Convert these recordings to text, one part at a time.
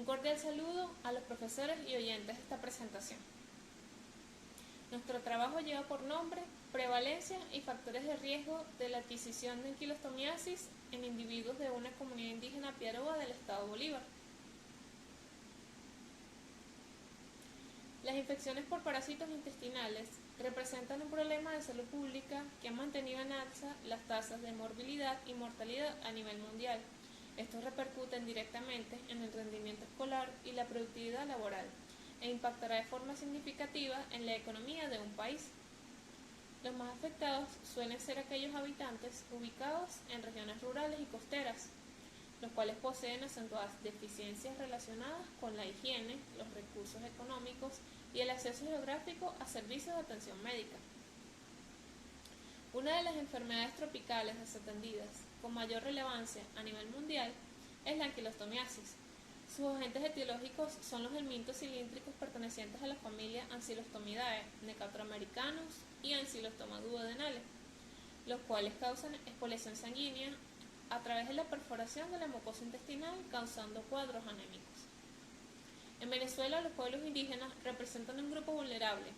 cordial saludo a los profesores y oyentes de esta presentación. Nuestro trabajo lleva por nombre Prevalencia y factores de riesgo de la adquisición de anquilostomiasis en individuos de una comunidad indígena piaroa del estado Bolívar. Las infecciones por parásitos intestinales representan un problema de salud pública que ha mantenido en alza las tasas de morbilidad y mortalidad a nivel mundial. Estos repercuten directamente en el rendimiento escolar y la productividad laboral e impactará de forma significativa en la economía de un país. Los más afectados suelen ser aquellos habitantes ubicados en regiones rurales y costeras, los cuales poseen acentuadas deficiencias relacionadas con la higiene, los recursos económicos y el acceso geográfico a servicios de atención médica. Una de las enfermedades tropicales desatendidas con mayor relevancia a nivel mundial es la anquilostomiasis. Sus agentes etiológicos son los helmintos cilíndricos pertenecientes a la familia Ancilostomidae, Necatroamericanus y Ancylostoma duodenale, los cuales causan expoliación sanguínea a través de la perforación de la mucosa intestinal, causando cuadros anémicos. En Venezuela, los pueblos indígenas representan un grupo vulnerable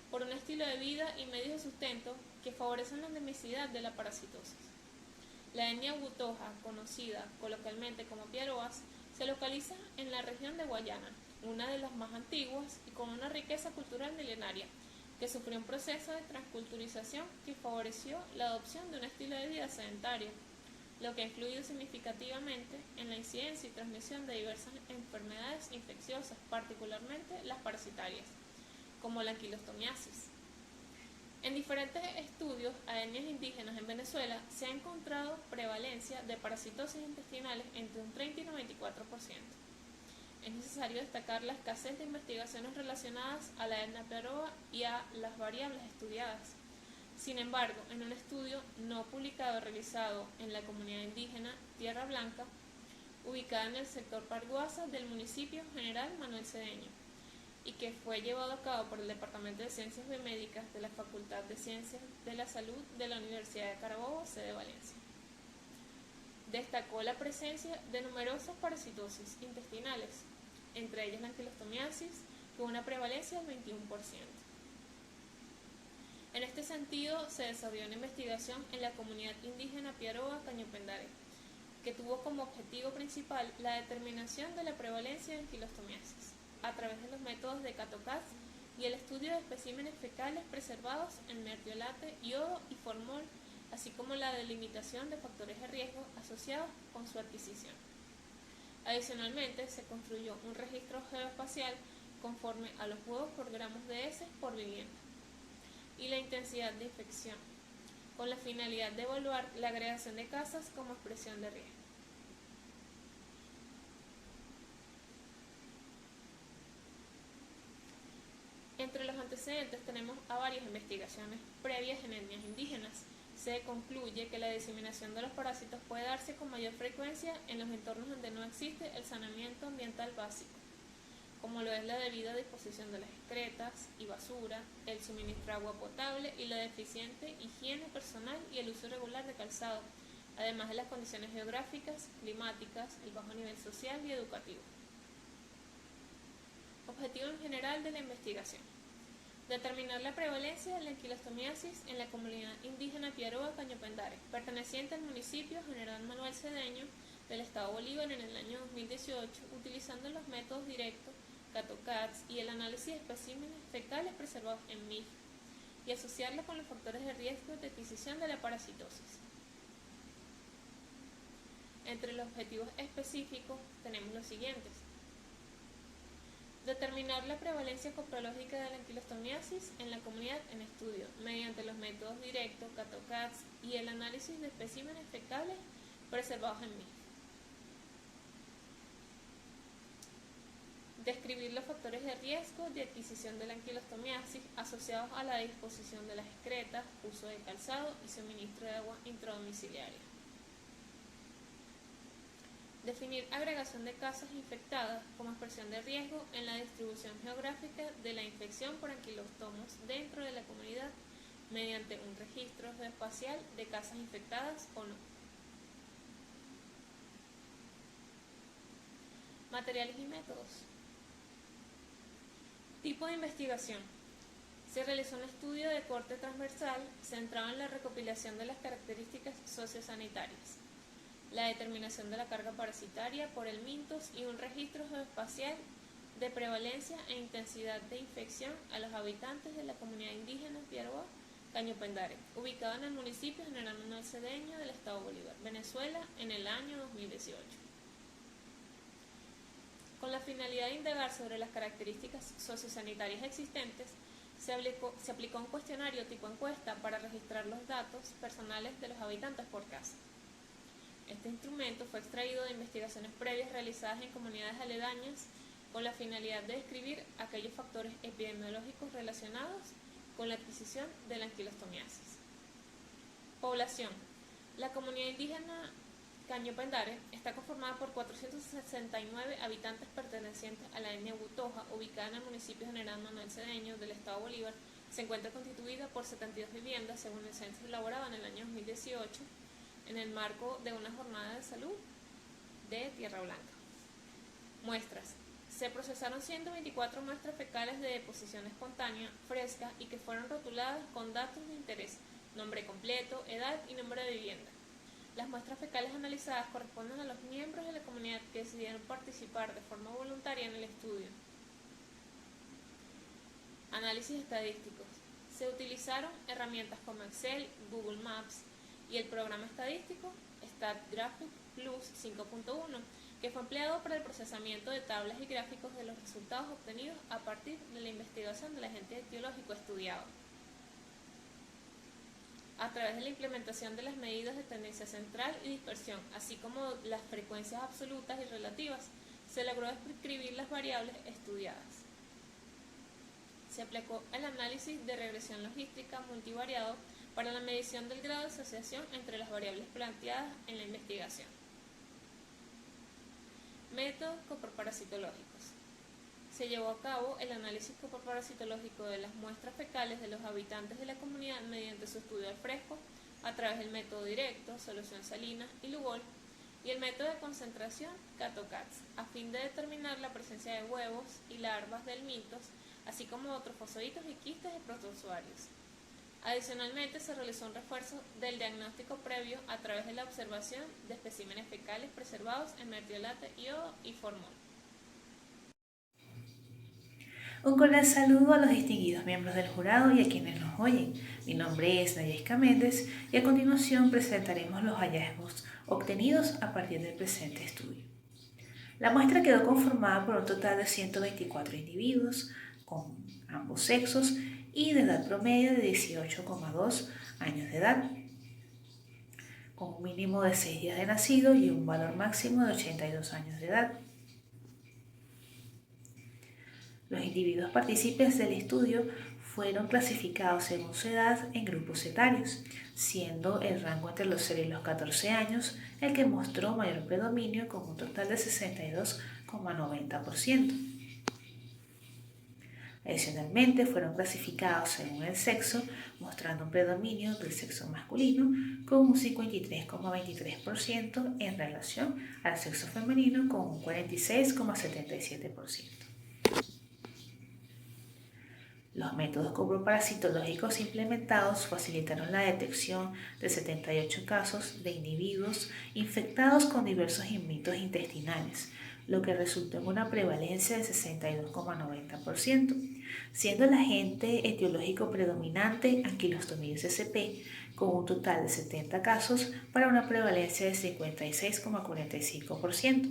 por un estilo de vida y medios de sustento que favorecen la endemicidad de la parasitosis. La etnia Butoja, conocida coloquialmente como piaroas, se localiza en la región de Guayana, una de las más antiguas y con una riqueza cultural milenaria, que sufrió un proceso de transculturización que favoreció la adopción de un estilo de vida sedentario, lo que ha influido significativamente en la incidencia y transmisión de diversas enfermedades infecciosas, particularmente las parasitarias, como la anquilostomiasis. En diferentes estudios a etnias indígenas en Venezuela se ha encontrado prevalencia de parasitosis intestinales entre un 30 y 94%. Es necesario destacar la escasez de investigaciones relacionadas a la etnia piaroa y a las variables estudiadas. Sin embargo, en un estudio no publicado realizado en la comunidad indígena Tierra Blanca, ubicada en el sector Parguasa del municipio General Manuel Cedeño, y que fue llevado a cabo por el Departamento de Ciencias Biomédicas de la Facultad de Ciencias de la Salud de la Universidad de Carabobo, sede Valencia. Destacó la presencia de numerosas parasitosis intestinales, entre ellas la anquilostomiasis, con una prevalencia del 21%. En este sentido, se desarrolló una investigación en la comunidad indígena piaroa Cañopendare, que tuvo como objetivo principal la determinación de la prevalencia de anquilostomiasis a través de los métodos de CATOCAS y el estudio de especímenes fecales preservados en mertiolate, yodo y formol, así como la delimitación de factores de riesgo asociados con su adquisición. Adicionalmente, se construyó un registro geoespacial conforme a los huevos por gramos de heces por vivienda y la intensidad de infección, con la finalidad de evaluar la agregación de casas como expresión de riesgo. Entre los antecedentes tenemos a varias investigaciones previas en etnias indígenas. Se concluye que la diseminación de los parásitos puede darse con mayor frecuencia en los entornos donde no existe el saneamiento ambiental básico, como lo es la debida disposición de las excretas y basura, el suministro de agua potable y la deficiente higiene personal y el uso irregular de calzado, además de las condiciones geográficas, climáticas, el bajo nivel social y educativo. Objetivo en general de la investigación: determinar la prevalencia de la anquilostomiasis en la comunidad indígena piaroa Cañopendare, perteneciente al municipio General Manuel Cedeño del estado Bolívar en el año 2018, utilizando los métodos directos, CATOCAS y el análisis de especímenes fecales preservados en MIF, y asociarlo con los factores de riesgo de adquisición de la parasitosis. Entre los objetivos específicos tenemos los siguientes: determinar la prevalencia coprológica de la anquilostomiasis en la comunidad en estudio, mediante los métodos directos, CATOCAS y el análisis de especímenes fecales preservados en MIF. Describir los factores de riesgo de adquisición de la anquilostomiasis asociados a la disposición de las excretas, uso de calzado y suministro de agua intradomiciliaria. Definir agregación de casas infectadas como expresión de riesgo en la distribución geográfica de la infección por anquilostomos dentro de la comunidad mediante un registro geoespacial de casas infectadas o no. Materiales y métodos. Tipo de investigación. Se realizó un estudio de corte transversal centrado en la recopilación de las características sociosanitarias, la determinación de la carga parasitaria por el mintos y un registro geoespacial de prevalencia e intensidad de infección a los habitantes de la comunidad indígena Piarboa Cañopendare, ubicado en el municipio General Manuel Cedeño del Estado Bolívar, Venezuela, en el año 2018. Con la finalidad de indagar sobre las características sociosanitarias existentes, se aplicó un cuestionario tipo encuesta para registrar los datos personales de los habitantes por casa. Este instrumento fue extraído de investigaciones previas realizadas en comunidades aledañas con la finalidad de describir aquellos factores epidemiológicos relacionados con la adquisición de la anquilostomiasis. Población. La comunidad indígena Cañopendare está conformada por 469 habitantes pertenecientes a la etnia Butoja, ubicada en el municipio General Manuel Cedeño del Estado Bolívar. Se encuentra constituida por 72 viviendas, según el censo elaborado en el año 2018, en el marco de una jornada de salud de Tierra Blanca. Muestras. Se procesaron 124 muestras fecales de deposición espontánea fresca y que fueron rotuladas con datos de interés, nombre completo, edad y número de vivienda. Las muestras fecales analizadas corresponden a los miembros de la comunidad que decidieron participar de forma voluntaria en el estudio. Análisis estadísticos. Se utilizaron herramientas como Excel, Google Maps y el programa estadístico StatGraphic Plus 5.1, que fue empleado para el procesamiento de tablas y gráficos de los resultados obtenidos a partir de la investigación del agente etiológico estudiado. A través de la implementación de las medidas de tendencia central y dispersión, así como las frecuencias absolutas y relativas, se logró describir las variables estudiadas. Se aplicó el análisis de regresión logística multivariado para la medición del grado de asociación entre las variables planteadas en la investigación. Métodos coproparasitológicos. Se llevó a cabo el análisis coproparasitológico de las muestras fecales de los habitantes de la comunidad mediante su estudio al fresco, a través del método directo, solución salina y Lugol, y el método de concentración Cato-Cats, a fin de determinar la presencia de huevos y larvas del mintos, así como otros fosfoitos y quistes de protozoarios. Adicionalmente, se realizó un refuerzo del diagnóstico previo a través de la observación de especímenes fecales preservados en mertiolate, iodo y formol. Un cordial saludo a los distinguidos miembros del jurado y a quienes nos oyen. Mi nombre es Nayesca Méndez y a continuación presentaremos los hallazgos obtenidos a partir del presente estudio. La muestra quedó conformada por un total de 124 individuos con ambos sexos y de edad promedio de 18,2 años de edad, con un mínimo de 6 días de nacido y un valor máximo de 82 años de edad. Los individuos partícipes del estudio fueron clasificados según su edad en grupos etarios, siendo el rango entre los 0 y los 14 años el que mostró mayor predominio con un total de 62,90%. Adicionalmente, fueron clasificados según el sexo, mostrando un predominio del sexo masculino con un 53,23% en relación al sexo femenino con un 46,77%. Los métodos coproparasitológicos implementados facilitaron la detección de 78 casos de individuos infectados con diversos inmitos intestinales, lo que resultó en una prevalencia de 62,90%, siendo el agente etiológico predominante Ankylostomides sp, con un total de 70 casos para una prevalencia de 56,45%,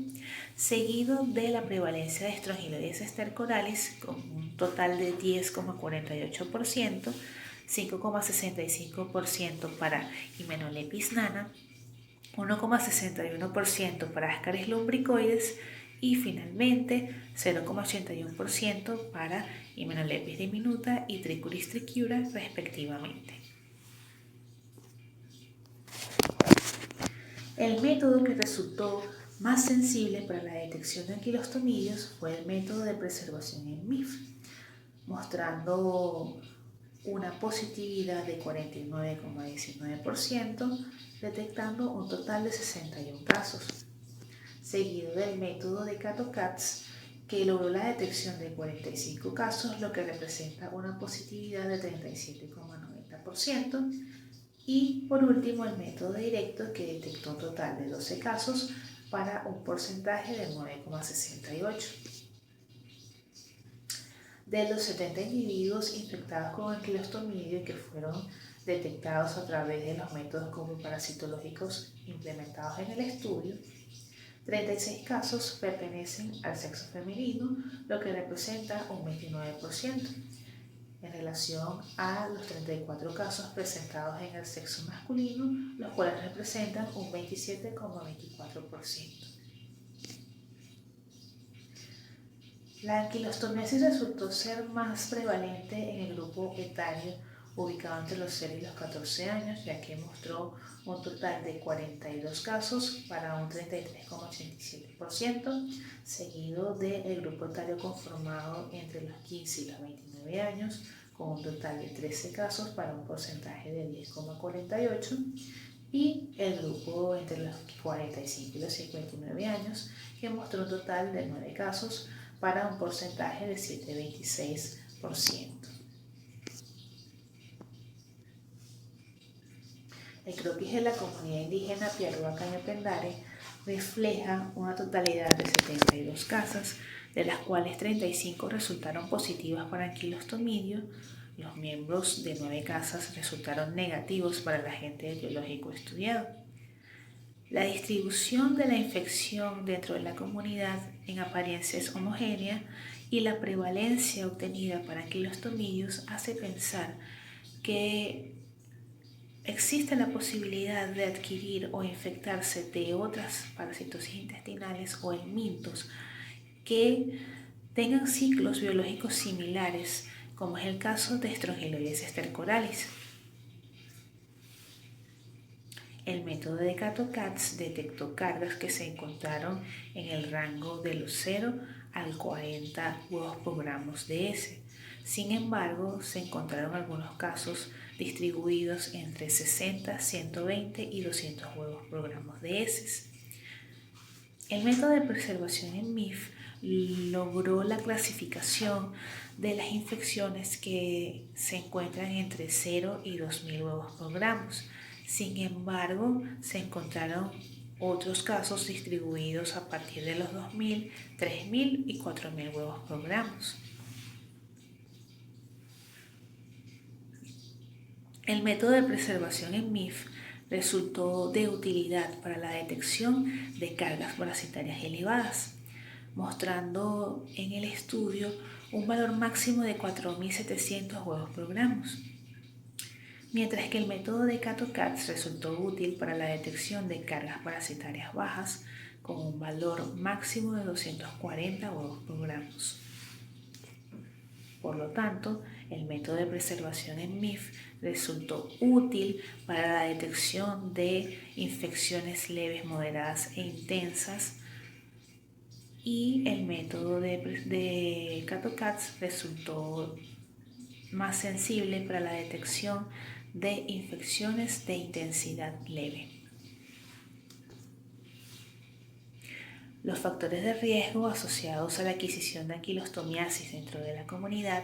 seguido de la prevalencia de Strongyloides stercoralis con un total de 10,48%, 5,65% para Hymenoplepis nana, 1,61% para Ascaris lumbricoides y finalmente 0,81% para Hymenoplepis diminuta y Trichuris trichiura respectivamente. El método que resultó más sensible para la detección de anquilostomidios fue el método de preservación en MIF, mostrando una positividad de 49,19%, detectando un total de 61 casos. seguido del método de Cato-Katz, que logró la detección de 45 casos, lo que representa una positividad de 37,90%, y por último el método directo, que detectó un total de 12 casos para un porcentaje de 9,68%. De los 70 individuos infectados con anquilostomidio y que fueron detectados a través de los métodos comoparasitológicos implementados en el estudio, 36 casos pertenecen al sexo femenino, lo que representa un 29%, en relación a los 34 casos presentados en el sexo masculino, los cuales representan un 27,24%. La anquilostomiasis resultó ser más prevalente en el grupo etario ubicado entre los 0 y los 14 años, ya que mostró un total de 42 casos para un 33,87%, seguido del grupo etario conformado entre los 15 y los 29 años, con un total de 13 casos para un porcentaje de 10,48%, y el grupo entre los 45 y los 59 años, que mostró un total de 9 casos para un porcentaje de 7,26%. El croquis de la comunidad indígena Piarúa Caño Pendare refleja una totalidad de 72 casas, de las cuales 35 resultaron positivas para anquilostomidio. Los miembros de 9 casas resultaron negativos para el agente etiológico estudiado. La distribución de la infección dentro de la comunidad en apariencia es homogénea y la prevalencia obtenida para anquilostomidios hace pensar que existe la posibilidad de adquirir o infectarse de otras parasitosis intestinales o helmintos que tengan ciclos biológicos similares, como es el caso de Strongyloides stercoralis. El método de Cato-Katz detectó cargas que se encontraron en el rango de los 0 al 40 huevos por gramos de S. Sin embargo, se encontraron algunos casos distribuidos entre 60, 120 y 200 huevos por gramos de heces. El método de preservación en MIF logró la clasificación de las infecciones que se encuentran entre 0 y 2.000 huevos por gramos. Sin embargo, se encontraron otros casos distribuidos a partir de los 2.000, 3.000 y 4.000 huevos por gramos. El método de preservación en MIF resultó de utilidad para la detección de cargas parasitarias elevadas, mostrando en el estudio un valor máximo de 4.700 huevos por gramos, mientras que el método de Cato-Katz resultó útil para la detección de cargas parasitarias bajas con un valor máximo de 240 huevos por gramos. Por lo tanto, el método de preservación en MIF resultó útil para la detección de infecciones leves, moderadas e intensas, y el método de Cato-Katz resultó más sensible para la detección de infecciones de intensidad leve. Los factores de riesgo asociados a la adquisición de anquilostomiasis dentro de la comunidad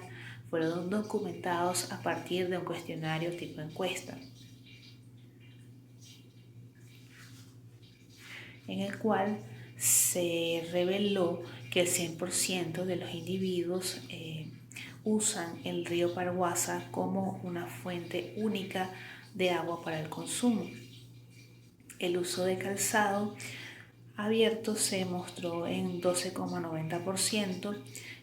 fueron documentados a partir de un cuestionario tipo encuesta, en el cual se reveló que el 100% de los individuos usan el río Paraguasa como una fuente única de agua para el consumo. El uso de calzado abierto se mostró en 12,90%,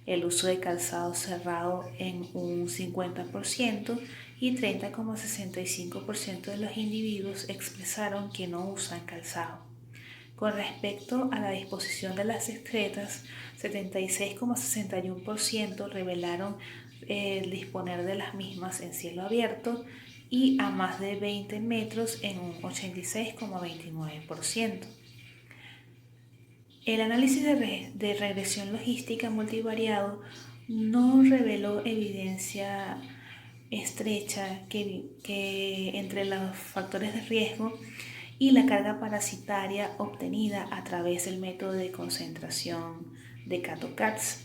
el uso de calzado cerrado en un 50% y 30,65% de los individuos expresaron que no usan calzado. Con respecto a la disposición de las excretas, 76,61% revelaron disponer de las mismas en cielo abierto y a más de 20 metros en un 86,29%. El análisis de regresión logística multivariado no reveló evidencia estrecha que entre los factores de riesgo y la carga parasitaria obtenida a través del método de concentración de Kato-Katz,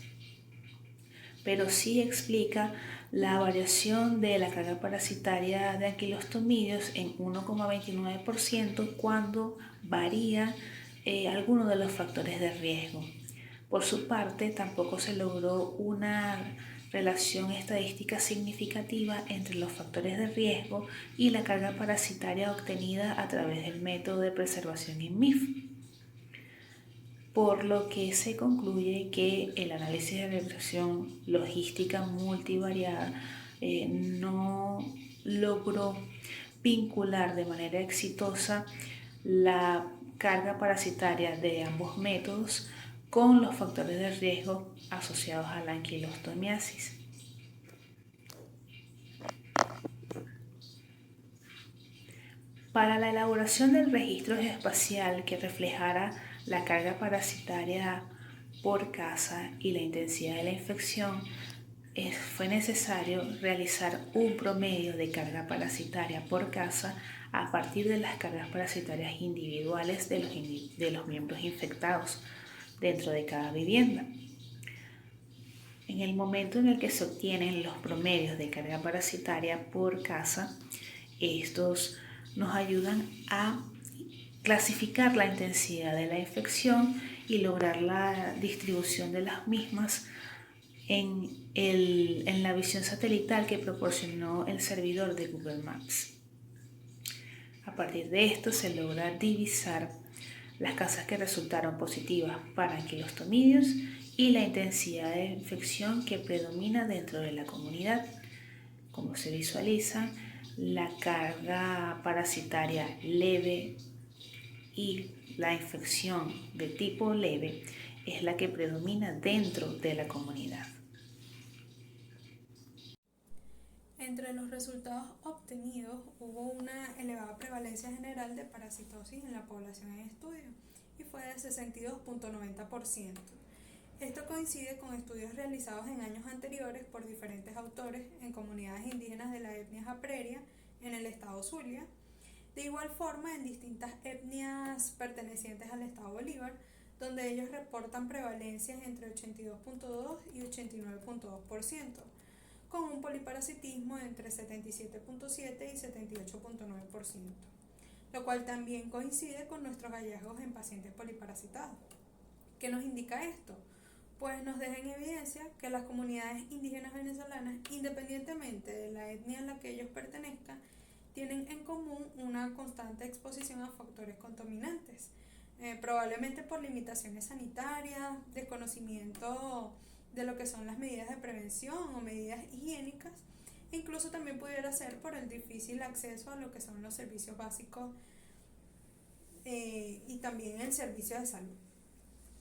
pero sí explica la variación de la carga parasitaria de anquilostomidios en 1,29% cuando varía alguno de los factores de riesgo. Por su parte, tampoco se logró una relación estadística significativa entre los factores de riesgo y la carga parasitaria obtenida a través del método de preservación in MIF, por lo que se concluye que el análisis de regresión logística multivariada no logró vincular de manera exitosa la carga parasitaria de ambos métodos con los factores de riesgo asociados a la anquilostomiasis. Para la elaboración del registro espacial que reflejara la carga parasitaria por casa y la intensidad de la infección, fue necesario realizar un promedio de carga parasitaria por casa a partir de las cargas parasitarias individuales de los miembros infectados dentro de cada vivienda. En el momento en el que se obtienen los promedios de carga parasitaria por casa, estos nos ayudan a clasificar la intensidad de la infección y lograr la distribución de las mismas en la visión satelital que proporcionó el servidor de Google Maps. A partir de esto se logra divisar las casas que resultaron positivas para anquilostomidios y la intensidad de infección que predomina dentro de la comunidad. Como se visualiza, la carga parasitaria leve y la infección de tipo leve es la que predomina dentro de la comunidad. Entre los resultados obtenidos hubo una elevada prevalencia general de parasitosis en la población en estudio y fue de 62,90%. Esto coincide con estudios realizados en años anteriores por diferentes autores en comunidades indígenas de la etnia Japreria en el estado Zulia. De igual forma, en distintas etnias pertenecientes al estado Bolívar, donde ellos reportan prevalencias entre 82,2 y 89,2%, con un poliparasitismo entre 77,7 y 78,9%, lo cual también coincide con nuestros hallazgos en pacientes poliparasitados. ¿Qué nos indica esto? Pues nos deja en evidencia que las comunidades indígenas venezolanas, independientemente de la etnia a la que ellos pertenezcan, tienen en común una constante exposición a factores contaminantes, probablemente por limitaciones sanitarias, desconocimiento de lo que son las medidas de prevención o medidas higiénicas, e incluso también pudiera ser por el difícil acceso a lo que son los servicios básicos y también el servicio de salud.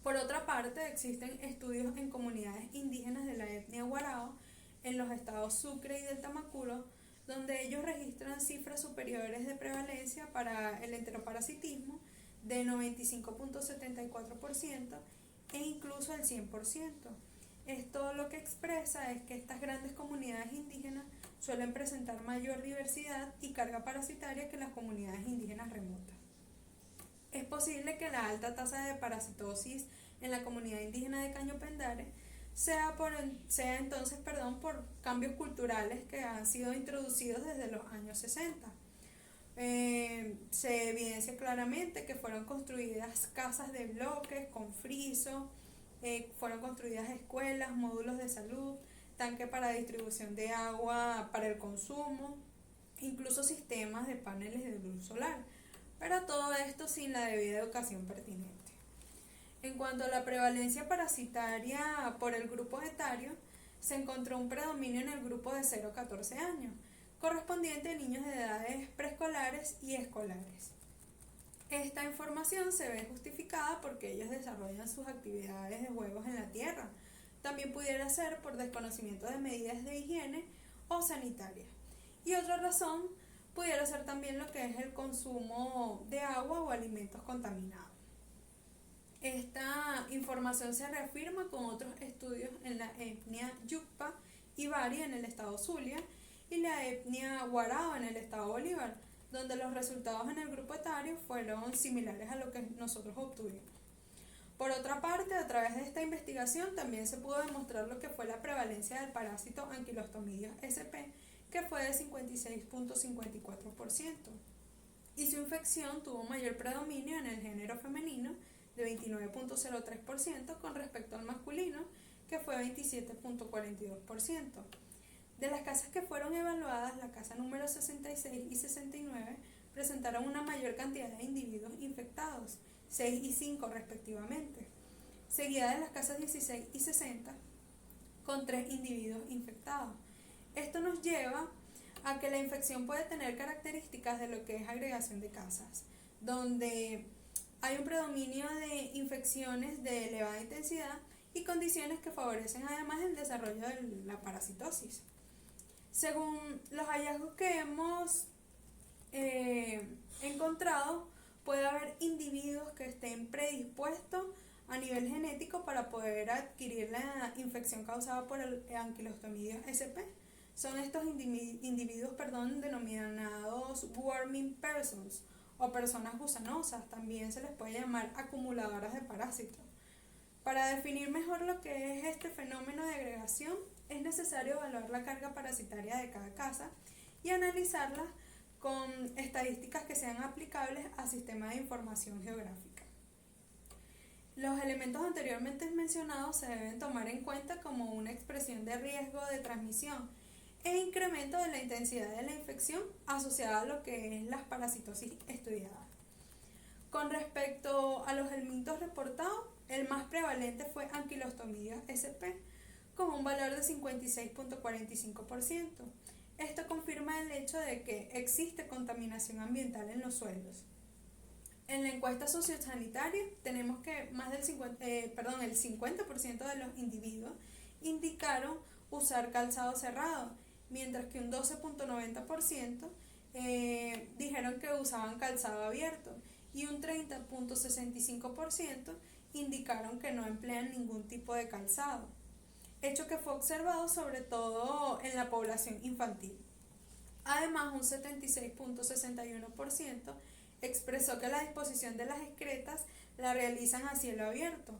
Por otra parte, existen estudios en comunidades indígenas de la etnia Guarao en los estados Sucre y del Tamacuro, donde ellos registran cifras superiores de prevalencia para el enteroparasitismo de 95,74% e incluso el 100%. Esto lo que expresa es que estas grandes comunidades indígenas suelen presentar mayor diversidad y carga parasitaria que las comunidades indígenas remotas. Es posible que la alta tasa de parasitosis en la comunidad indígena de Caño Pendare sea entonces por cambios culturales que han sido introducidos desde los años 60. Se evidencia claramente que fueron construidas casas de bloques con friso, fueron construidas escuelas, módulos de salud, tanque para distribución de agua para el consumo, incluso sistemas de paneles de luz solar, pero todo esto sin la debida educación pertinente. En cuanto a la prevalencia parasitaria por el grupo etario, se encontró un predominio en el grupo de 0 a 14 años, correspondiente a niños de edades preescolares y escolares. Esta información se ve justificada porque ellos desarrollan sus actividades de juegos en la tierra. También pudiera ser por desconocimiento de medidas de higiene o sanitarias. Y otra razón pudiera ser también lo que es el consumo de agua o alimentos contaminados. Esta información se reafirma con otros estudios en la etnia Yucpa y Bari en el estado Zulia y la etnia Guarao en el estado Bolívar, donde los resultados en el grupo etario fueron similares a lo que nosotros obtuvimos. Por otra parte, a través de esta investigación también se pudo demostrar lo que fue la prevalencia del parásito Ankylostomidios sp, que fue de 56.54%, y su infección tuvo mayor predominio en el género femenino de 29.03% con respecto al masculino, que fue 27.42%. De las casas que fueron evaluadas, la casa número 66 y 69 presentaron una mayor cantidad de individuos infectados, 6 y 5 respectivamente, seguida de las casas 16 y 60 con 3 individuos infectados. Esto nos lleva a que la infección puede tener características de lo que es agregación de casas, donde hay un predominio de infecciones de elevada intensidad y condiciones que favorecen además el desarrollo de la parasitosis. Según los hallazgos que hemos encontrado, puede haber individuos que estén predispuestos a nivel genético para poder adquirir la infección causada por el Ankylostomidios sp. Son estos individuos denominados worming persons o personas gusanosas, también se les puede llamar acumuladoras de parásitos. Para definir mejor lo que es este fenómeno de agregación, es necesario evaluar la carga parasitaria de cada casa y analizarla con estadísticas que sean aplicables al sistema de información geográfica. Los elementos anteriormente mencionados se deben tomar en cuenta como una expresión de riesgo de transmisión e incremento de la intensidad de la infección asociada a lo que es la parasitosis estudiada. Con respecto a los helmintos reportados, el más prevalente fue Ankylostomidios sp, con un valor de 56.45%. Esto confirma el hecho de que existe contaminación ambiental en los suelos. En la encuesta sociosanitaria tenemos que el 50% de los individuos indicaron usar calzado cerrado, mientras que un 12.90% dijeron que usaban calzado abierto y un 30.65% indicaron que no emplean ningún tipo de calzado, hecho que fue observado sobre todo en la población infantil. Además, un 76.61% expresó que la disposición de las excretas la realizan a cielo abierto,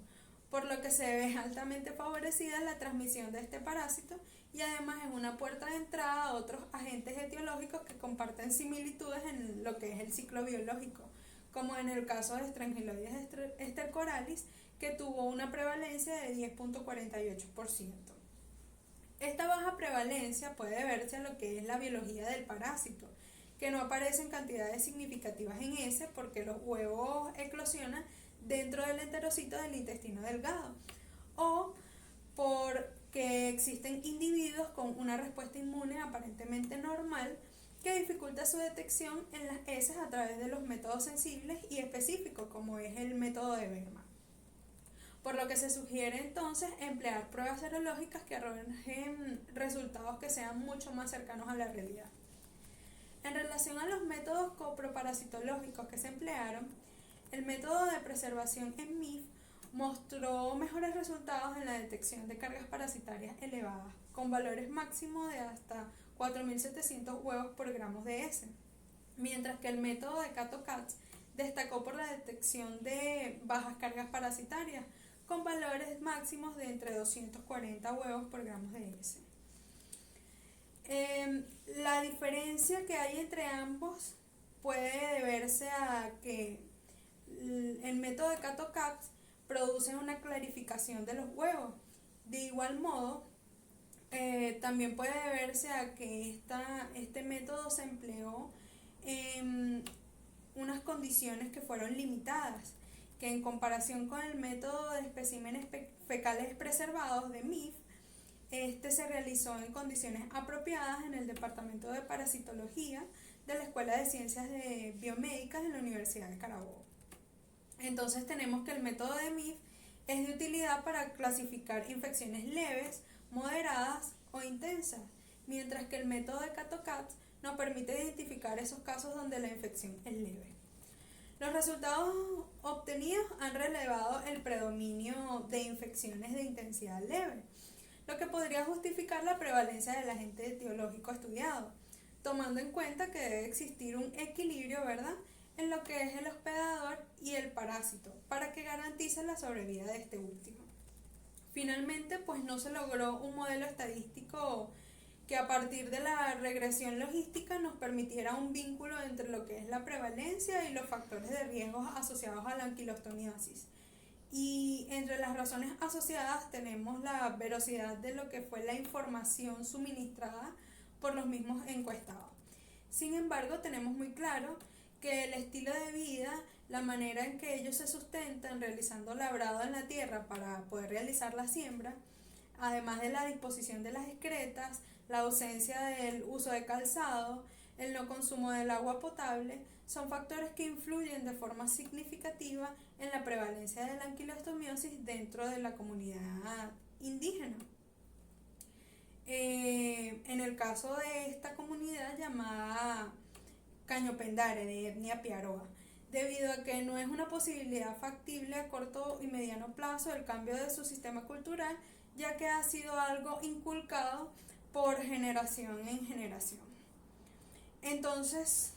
por lo que se ve altamente favorecida la transmisión de este parásito y además es una puerta de entrada a otros agentes etiológicos que comparten similitudes en lo que es el ciclo biológico, como en el caso de Strongyloides stercoralis, que tuvo una prevalencia de 10.48%. Esta baja prevalencia puede deberse a lo que es la biología del parásito, que no aparece en cantidades significativas en ese porque los huevos eclosionan dentro del enterocito del intestino delgado, o porque existen individuos con una respuesta inmune aparentemente normal que dificulta su detección en las heces a través de los métodos sensibles y específicos, como es el método de Berman. Por lo que se sugiere entonces emplear pruebas serológicas que arrojen resultados que sean mucho más cercanos a la realidad. En relación a los métodos coproparasitológicos que se emplearon, el método de preservación en MIF mostró mejores resultados en la detección de cargas parasitarias elevadas, con valores máximos de hasta 4.700 huevos por gramos de S, mientras que el método de Cato-Cats destacó por la detección de bajas cargas parasitarias, con valores máximos de entre 240 huevos por gramos de S. La diferencia que hay entre ambos puede deberse a que el método de Cato-Cats produce una clarificación de los huevos. De igual modo, también puede deberse a que este método se empleó en unas condiciones que fueron limitadas, que en comparación con el método de especímenes fecales preservados de MIF, este se realizó en condiciones apropiadas en el Departamento de Parasitología de la Escuela de Ciencias Biomédicas de la Universidad de Carabobo. Entonces tenemos que el método de MIF es de utilidad para clasificar infecciones leves, moderadas o intensas, mientras que el método de Cato-Cats nos permite identificar esos casos donde la infección es leve. Los resultados obtenidos han relevado el predominio de infecciones de intensidad leve, lo que podría justificar la prevalencia del agente etiológico estudiado. tomando en cuenta que debe existir un equilibrio, ¿verdad?, en lo que es el hospedador y el parásito, para que garantice la sobrevida de este último. Finalmente, pues no se logró un modelo estadístico que a partir de la regresión logística nos permitiera un vínculo entre lo que es la prevalencia y los factores de riesgo asociados a la anquilostomiasis. Y entre las razones asociadas tenemos la veracidad de lo que fue la información suministrada por los mismos encuestados. Sin embargo, tenemos muy claro que el estilo de vida, la manera en que ellos se sustentan realizando labrado en la tierra para poder realizar la siembra, además de la disposición de las excretas, la ausencia del uso de calzado, el no consumo del agua potable, son factores que influyen de forma significativa en la prevalencia de la anquilostomiosis dentro de la comunidad indígena. En el caso de esta comunidad llamada Cañopendare, de etnia Piaroa, debido a que no es una posibilidad factible a corto y mediano plazo el cambio de su sistema cultural, ya que ha sido algo inculcado por generación en generación. Entonces,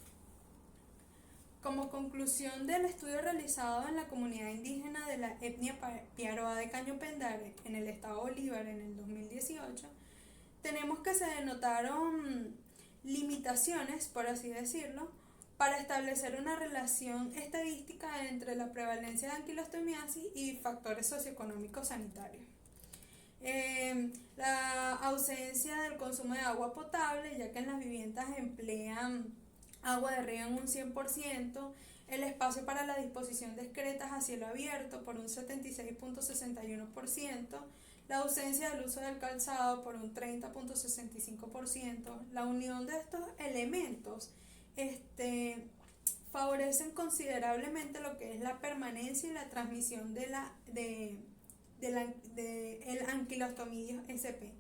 como conclusión del estudio realizado en la comunidad indígena de la etnia Piaroa de Cañopendare en el estado Bolívar en el 2018, tenemos que se denotaron limitaciones, por así decirlo, para establecer una relación estadística entre la prevalencia de anquilostomiasis y factores socioeconómicos sanitarios. La ausencia del consumo de agua potable, ya que en las viviendas emplean agua de río en un 100%, el espacio para la disposición de excretas a cielo abierto por un 76.61%, la ausencia del uso del calzado por un 30.65%, la unión de estos elementos favorecen considerablemente lo que es la permanencia y la transmisión del Ankylostomium sp.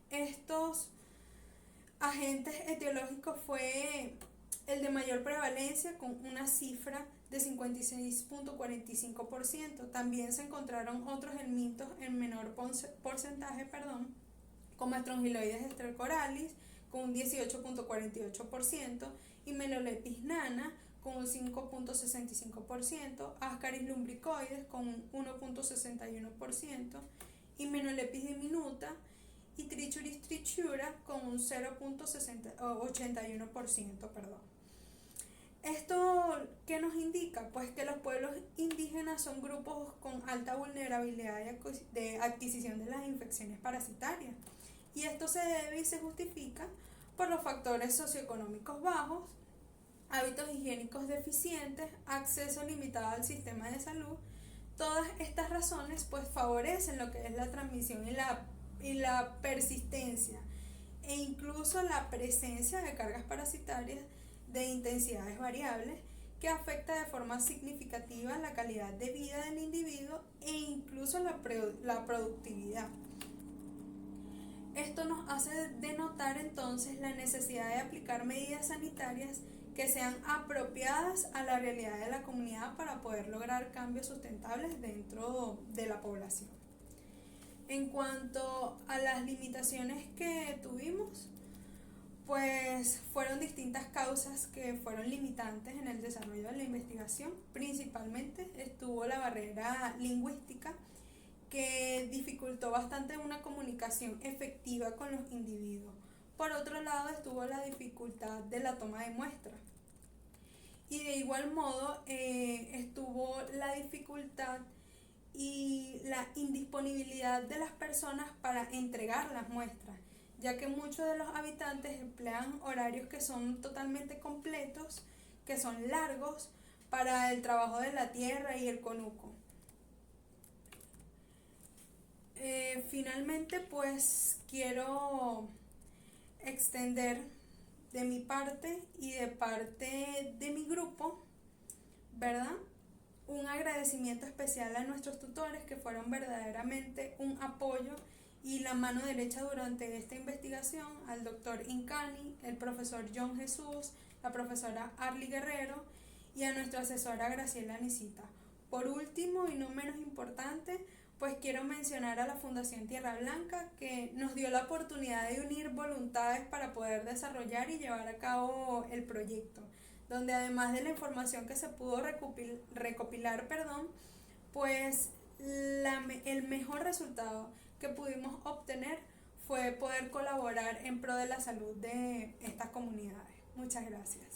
Estos agentes etiológicos fue el de mayor prevalencia con una cifra de 56.45%. También se encontraron otros helmintos en menor porcentaje, como Strongyloides stercoralis con un 18.48% y Melolepis nana con un 5.65%, Ascaris lumbricoides con un 1.61% y Menolepis diminuta y Trichuris trichura con un 0.81%. ¿Esto qué nos indica? Pues que los pueblos indígenas son grupos con alta vulnerabilidad de adquisición de las infecciones parasitarias, y esto se debe y se justifica por los factores socioeconómicos bajos, hábitos higiénicos deficientes, acceso limitado al sistema de salud. Todas estas razones pues favorecen lo que es la transmisión y la persistencia e incluso la presencia de cargas parasitarias de intensidades variables que afecta de forma significativa la calidad de vida del individuo e incluso la productividad. Esto nos hace denotar entonces la necesidad de aplicar medidas sanitarias que sean apropiadas a la realidad de la comunidad para poder lograr cambios sustentables dentro de la población. En cuanto a las limitaciones que tuvimos, pues fueron distintas causas que fueron limitantes en el desarrollo de la investigación. Principalmente estuvo la barrera lingüística, que dificultó bastante una comunicación efectiva con los individuos. Por otro lado, estuvo la dificultad de la toma de muestras. Y de igual modo estuvo la dificultad y la indisponibilidad de las personas para entregar las muestras, ya que muchos de los habitantes emplean horarios que son totalmente completos, que son largos, para el trabajo de la tierra y el conuco. Finalmente, pues quiero extender de mi parte y de parte de mi grupo, ¿verdad?, un agradecimiento especial a nuestros tutores, que fueron verdaderamente un apoyo y la mano derecha durante esta investigación, al doctor Incani, el profesor John Jesús, la profesora Arly Guerrero y a nuestra asesora Graciela Nisita. Por último y no menos importante, pues quiero mencionar a la Fundación Tierra Blanca, que nos dio la oportunidad de unir voluntades para poder desarrollar y llevar a cabo el proyecto, donde además de la información que se pudo recopilar, pues el mejor resultado que pudimos obtener fue poder colaborar en pro de la salud de estas comunidades. Muchas gracias.